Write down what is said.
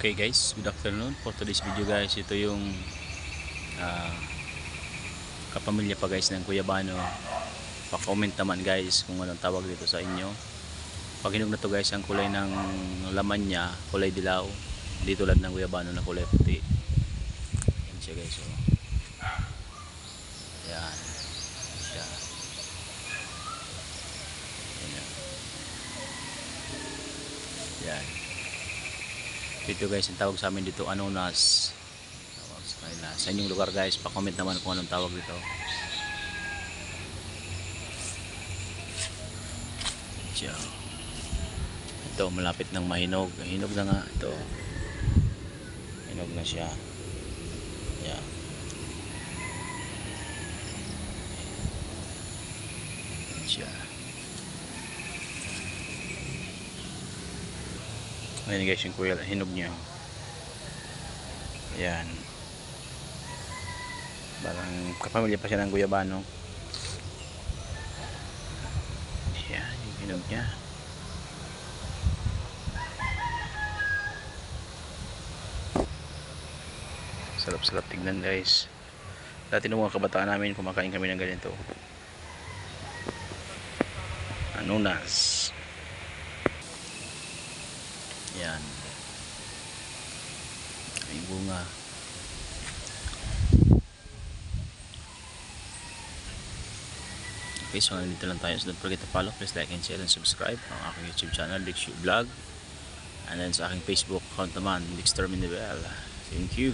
Okay guys, good afternoon. For today's video guys, ito yung kapamilya pa guys ng Guyabano. Pa-comment naman guys kung anong tawag dito sa inyo. Pag hinog na to guys, ang kulay ng laman niya kulay dilaw, hindi tulad ng Guyabano na kulay puti. Yan siya guys, oh. Yan siya. Yan. Yan. Dito guys, ang tawag sa amin dito anonas. Tawag sa kanila. Sa inyong lugar guys, pa-comment naman kung anong tawag dito. Ito malapit ng mahinog. Hinog na nga ito. Hinog na siya. Yan. Yan siya. Ayan guys yung kuya, hinog niya. Ayan. Parang kapamilya pa siya ng Guyabano. Ayan yung hinog niya. Sarap-sarap tignan guys. Dati nung mga kabataan namin, kumakain kami ng ganito. Anonas. Yan. Ay bunga. Okay, so nandito lang tayo. So don't forget to follow, please like and share and subscribe ang aking YouTube channel, Dixie Vlog. And then sa aking Facebook account naman, Dixter Minibel. Thank you.